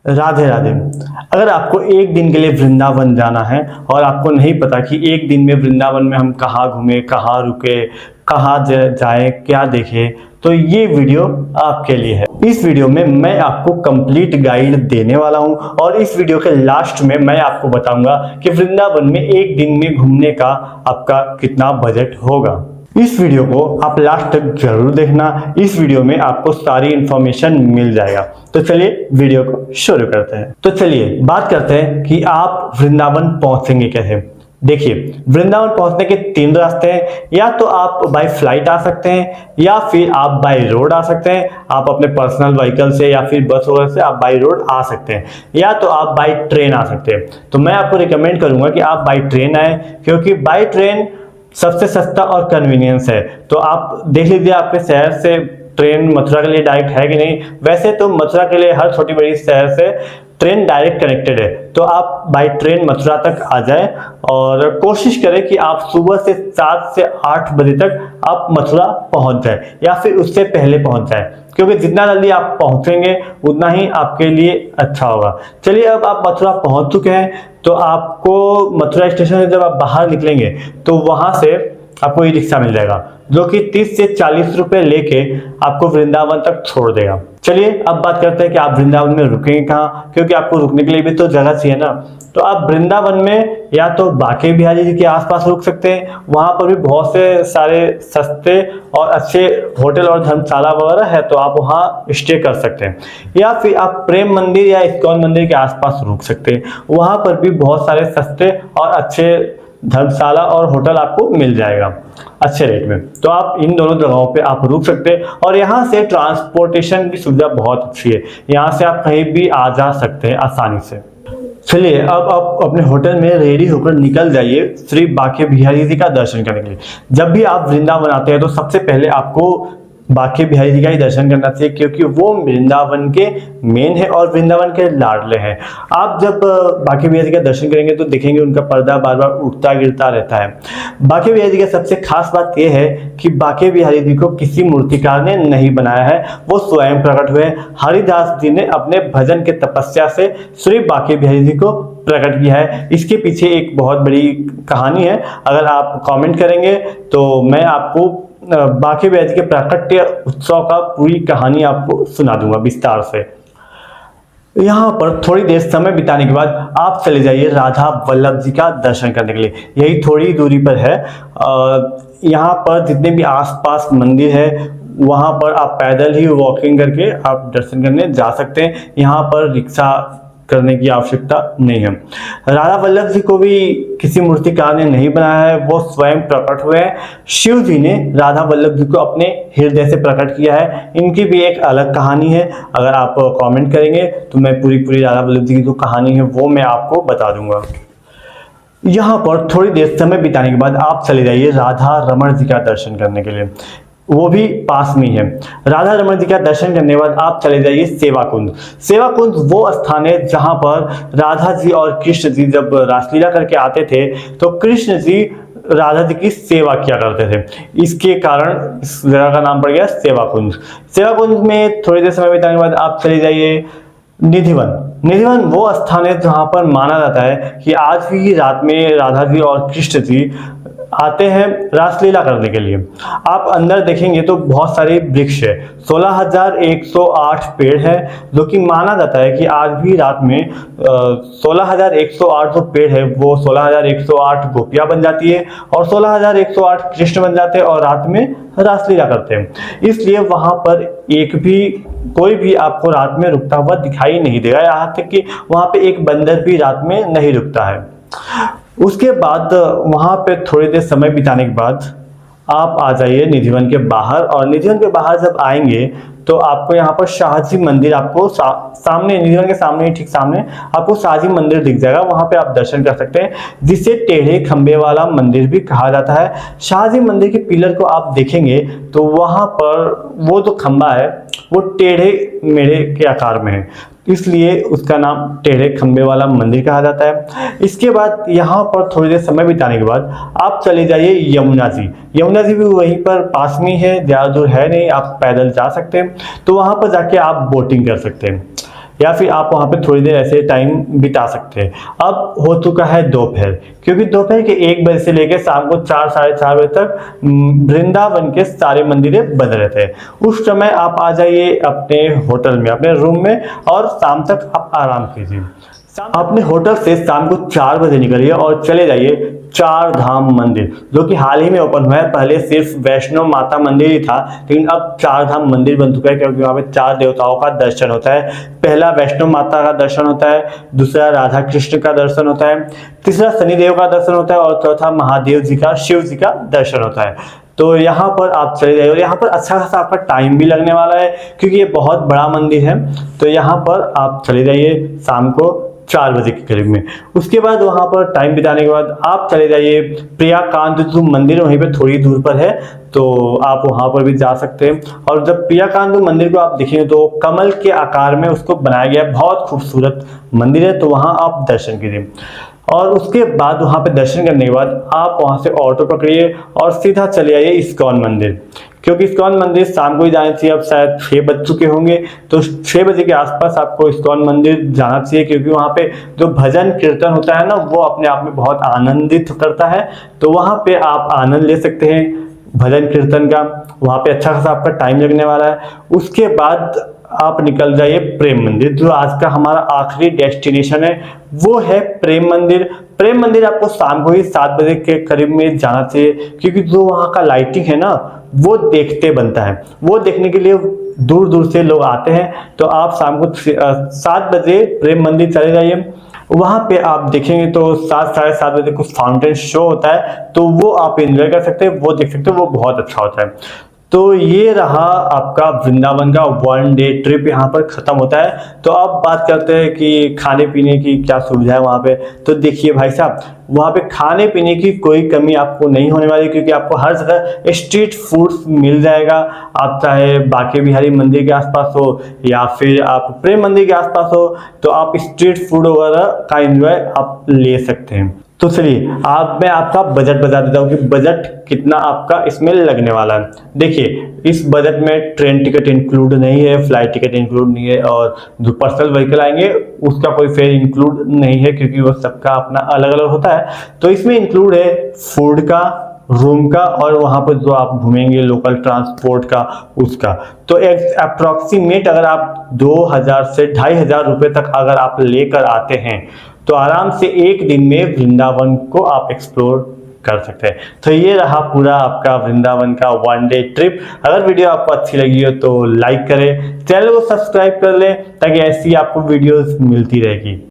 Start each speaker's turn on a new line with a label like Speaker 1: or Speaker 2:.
Speaker 1: राधे राधे। अगर आपको एक दिन के लिए वृंदावन जाना है और आपको नहीं पता कि एक दिन में वृंदावन में हम कहाँ घूमें, कहाँ रुके, कहाँ जाएं, क्या देखें, तो ये वीडियो आपके लिए है। इस वीडियो में मैं आपको कंप्लीट गाइड देने वाला हूं और इस वीडियो के लास्ट में मैं आपको बताऊंगा कि वृंदावन में एक दिन में घूमने का आपका कितना बजट होगा। इस वीडियो को आप लास्ट तक जरूर देखना, इस वीडियो में आपको सारी इंफॉर्मेशन मिल जाएगा। तो चलिए वीडियो को शुरू करते हैं। तो चलिए बात करते हैं कि आप वृंदावन पहुंचेंगे कैसे। देखिए, वृंदावन पहुंचने के 3 रास्ते हैं। या तो आप बाय फ्लाइट आ सकते हैं, या फिर आप बाय रोड आ सकते हैं। आप अपने पर्सनल व्हीकल से या फिर बस वगैरह से आप बाय रोड आ सकते हैं, या तो आप बाय ट्रेन आ सकते हैं। तो मैं आपको रिकमेंड करूंगा कि आप बाय ट्रेन आए, क्योंकि बाय ट्रेन सबसे सस्ता और कन्वीनियंस है। तो आप देख लीजिए आपके शहर से ट्रेन मथुरा के लिए डायरेक्ट है कि नहीं। वैसे तो मथुरा के लिए हर छोटी बड़ी शहर से ट्रेन डायरेक्ट कनेक्टेड है, तो आप बाय ट्रेन मथुरा तक आ जाएं और कोशिश करें कि आप सुबह से 7 से 8 बजे तक आप मथुरा पहुंच जाएं, या फिर उससे पहले पहुंच जाएं, क्योंकि जितना जल्दी आप पहुंचेंगे उतना ही आपके लिए अच्छा होगा। चलिए, अब आप मथुरा पहुंच चुके हैं, तो आपको मथुरा स्टेशन से जब आप बाहर निकलेंगे तो वहां से आपको ई रिक्शा मिल जाएगा, जो कि 30 से 40 रुपए लेके आपको वृंदावन तक छोड़ देगा। चलिए अब बात करते हैं कि आप वृंदावन में रुकेंगे कहाँ, क्योंकि आपको रुकने के लिए भी तो जगह चाहिए ना। तो आप वृंदावन में या तो बांके बिहारी जी के आसपास रुक सकते हैं, वहां पर भी बहुत से सारे सस्ते और अच्छे होटल और धर्मशाला वगैरह है, तो आप वहां स्टे कर सकते हैं। या फिर आप प्रेम मंदिर या इस्कॉन मंदिर के आसपास रुक सकते हैं, वहां पर भी बहुत सारे सस्ते और अच्छे धर्मशाला और होटल आपको मिल जाएगा अच्छे रेट में। तो आप इन दोनों जगहों पे आप रुक सकते हैं, और यहाँ से ट्रांसपोर्टेशन की सुविधा बहुत अच्छी है। यहाँ से आप कहीं भी आ जा सकते हैं आसानी से। चलिए अब आप अपने होटल में रेडी होकर निकल जाइए श्री बांके बिहारी जी का दर्शन करने के लिए। जब भी आप वृंदावन आते हैं तो सबसे पहले आपको बांके बिहारी जी का ही दर्शन करना चाहिए, क्योंकि वो वृंदावन के मेन है और वृंदावन के लाडले हैं। आप जब बांके बिहारी जी का दर्शन करेंगे तो देखेंगे उनका पर्दा बार बार उठता गिरता रहता है। बांके बिहारी जी का सबसे खास बात यह है कि बांके बिहारी जी को किसी मूर्तिकार ने नहीं बनाया है, वो स्वयं प्रकट हुए। हरिदास जी ने अपने भजन के तपस्या से श्री बांके बिहारी जी को प्रकट किया है। इसके पीछे एक बहुत बड़ी कहानी है, अगर आप कमेंट करेंगे तो मैं आपको बांके बिहारी जी के प्राकट्य उत्सव का पूरी कहानी आपको सुना दूंगा विस्तार से। यहाँ पर थोड़ी देर समय बिताने के बाद आप चले जाइए राधा वल्लभ जी का दर्शन करने के लिए। यही थोड़ी दूरी पर है। यहाँ पर जितने भी आसपास मंदिर है वहाँ पर आप पैदल ही वॉकिंग करके आप दर्शन करने जा सकते हैं। यहाँ पर रिक्शा करने की आवश्यकता नहीं है। राधा वल्लभ जी को भी किसी मूर्तिकार ने नहीं बनाया है, वो स्वयं प्रकट हुए हैं। शिव जी ने राधा वल्लभ जी को अपने हृदय से प्रकट किया है। इनकी भी एक अलग कहानी है, अगर आप कमेंट करेंगे तो मैं पूरी राधा वल्लभ जी की जो कहानी है वो मैं आपको बता दूंगा। यहाँ पर थोड़ी देर समय बिताने के बाद आप चले जाइए राधा रमण जी का दर्शन करने के लिए, वो भी पास में है। राधा रमण जी का दर्शन करने के बाद आप चले जाइए सेवा कुंज। सेवा कुंज वो स्थान है जहां पर राधा जी और कृष्ण जी जब रासलीला करके आते थे तो कृष्ण जी राधा जी की सेवा किया करते थे। इसके कारण इस जगह का नाम पड़ गया सेवा कुंज। सेवा कुंज में थोड़ी देर समय बिताने के बाद आप चले जाइए निधिवन। निधिवन वो स्थान है जहां पर माना जाता है कि आज भी रात में राधा जी और कृष्ण जी आते हैं रासलीला करने के लिए। आप अंदर देखेंगे तो बहुत सारे वृक्ष है, 16,108 पेड़ है, जो कि माना जाता है कि आज भी रात में 16,108 जो पेड़ है वो 16,108 गोपियां बन जाती है और 16,108 कृष्ण बन जाते हैं और रात में रासलीला करते हैं। इसलिए वहां पर कोई भी आपको रात में रुकता हुआ दिखाई नहीं देगा, यहाँ तक कि वहां पे एक बंदर भी रात में नहीं रुकता है। उसके बाद वहां पे थोड़ी देर समय बिताने के बाद आप आ जाइए निधिवन के बाहर, और निधिवन के बाहर जब आएंगे तो आपको यहाँ पर शाहजी मंदिर आपको सामने, निधिवन के सामने ठीक सामने आपको शाहजी मंदिर दिख जाएगा। वहां पे आप दर्शन कर सकते हैं, जिसे टेढ़े खंबे वाला मंदिर भी कहा जाता है। शाहजी मंदिर के पिलर को आप देखेंगे तो वहां पर वो जो खंबा है वो टेढ़े मेढ़े के आकार में है, इसलिए उसका नाम टेढ़े खंबे वाला मंदिर कहा जाता है। इसके बाद यहाँ पर थोड़ी देर समय बिताने के बाद आप चले जाइए यमुना जी। यमुना जी भी वहीं पर पास में है, ज़्यादा दूर है नहीं, आप पैदल जा सकते हैं। तो वहाँ पर जाके आप बोटिंग कर सकते हैं। या फिर आप वहाँ पे थोड़ी देर ऐसे टाइम बिता सकते हैं। अब हो चुका है दोपहर, क्योंकि दोपहर के 1 बजे से लेकर शाम को 4 साढ़े 4 बजे तक वृंदावन के सारे मंदिरें बंद रहते हैं। उस समय आप आ जाइए अपने होटल में, अपने रूम में, और शाम तक आप आराम कीजिए। अपने होटल से शाम को 4 बजे निकलिए और चले जाइए चार धाम मंदिर, जो कि हाल ही में ओपन हुआ है। पहले सिर्फ वैष्णो माता मंदिर ही था, लेकिन अब चार धाम मंदिर बन चुका है, क्योंकि वहाँ पे 4 देवताओं का दर्शन होता है। पहला वैष्णो माता का दर्शन होता है, दूसरा राधा कृष्ण का दर्शन होता है, तीसरा शनिदेव का दर्शन होता है, और चौथा महादेव जी का, शिव जी का दर्शन होता है। तो यहाँ पर आप चले जाइए, और यहाँ पर अच्छा खासा आपका टाइम भी लगने वाला है, क्योंकि ये बहुत बड़ा मंदिर है। तो यहाँ पर आप चले जाइए शाम को 4 बजे के करीब में। उसके बाद वहाँ पर टाइम बिताने के बाद आप चले जाइए प्रियाकांत, जो मंदिर वहीं पे थोड़ी दूर पर है, तो आप वहाँ पर भी जा सकते हैं। और जब प्रियाकांत मंदिर को आप देखेंगे तो कमल के आकार में उसको बनाया गया है, बहुत खूबसूरत मंदिर है, तो वहाँ आप दर्शन कीजिए। और उसके बाद वहाँ पे दर्शन करने के बाद आप वहाँ से ऑटो पकड़िए और सीधा चले आइए इस्कॉन मंदिर, क्योंकि इस्कॉन मंदिर शाम को ही जाना चाहिए। अब शायद 6 बज चुके होंगे, तो 6 बजे के आसपास आपको इस्कॉन मंदिर जाना चाहिए, क्योंकि वहाँ पे जो भजन कीर्तन होता है ना, वो अपने आप में बहुत आनंदित करता है। तो वहाँ पे आप आनंद ले सकते हैं भजन कीर्तन का, वहाँ पे अच्छा खासा आपका टाइम लगने वाला है। उसके बाद आप निकल जाइए प्रेम मंदिर, जो आज का हमारा आखिरी डेस्टिनेशन है, वो है प्रेम मंदिर। प्रेम मंदिर आपको शाम को ही 7 बजे के करीब में जाना चाहिए, क्योंकि जो वहाँ का लाइटिंग है ना, वो देखते बनता है, वो देखने के लिए दूर दूर से लोग आते हैं। तो आप शाम को 7 बजे प्रेम मंदिर चले जाइए। वहाँ पे आप देखेंगे तो 7 साढ़े 7 बजे कुछ फाउंटेन शो होता है, तो वो आप एंजॉय कर सकते हैं, वो देख सकते हैं, वो बहुत अच्छा होता है। तो ये रहा आपका वृंदावन का 1 डे ट्रिप, यहाँ पर खत्म होता है। तो अब बात करते हैं कि खाने पीने की क्या सुविधा है वहाँ पे। तो देखिए भाई साहब, वहाँ पे खाने पीने की कोई कमी आपको नहीं होने वाली, क्योंकि आपको हर जगह स्ट्रीट फूड मिल जाएगा। आप चाहे बांके बिहारी मंदिर के आसपास हो या फिर आप प्रेम मंदिर के आसपास हो, तो आप स्ट्रीट फूड वगैरह का एंजॉय आप ले सकते हैं। तो चलिए मैं आपका बजट बता देता हूँ कि बजट कितना आपका इसमें लगने वाला है। देखिए, इस बजट में ट्रेन टिकट इंक्लूड नहीं है, फ्लाइट टिकट इंक्लूड नहीं है, और जो पर्सनल व्हीकल आएंगे उसका कोई फेयर इंक्लूड नहीं है, क्योंकि वो सबका अपना अलग अलग होता है। तो इसमें इंक्लूड है फूड का, रूम का, और वहाँ पर जो आप घूमेंगे लोकल ट्रांसपोर्ट का, उसका। तो एक अप्रॉक्सीमेट अगर आप 2000 से 2500 रुपये तक अगर आप लेकर आते हैं, तो आराम से एक दिन में वृंदावन को आप एक्सप्लोर कर सकते हैं। तो ये रहा पूरा आपका वृंदावन का 1 डे ट्रिप। अगर वीडियो आपको अच्छी लगी हो तो लाइक करें, चैनल को सब्सक्राइब कर लें, ताकि ऐसी आपको वीडियोस मिलती रहेगी।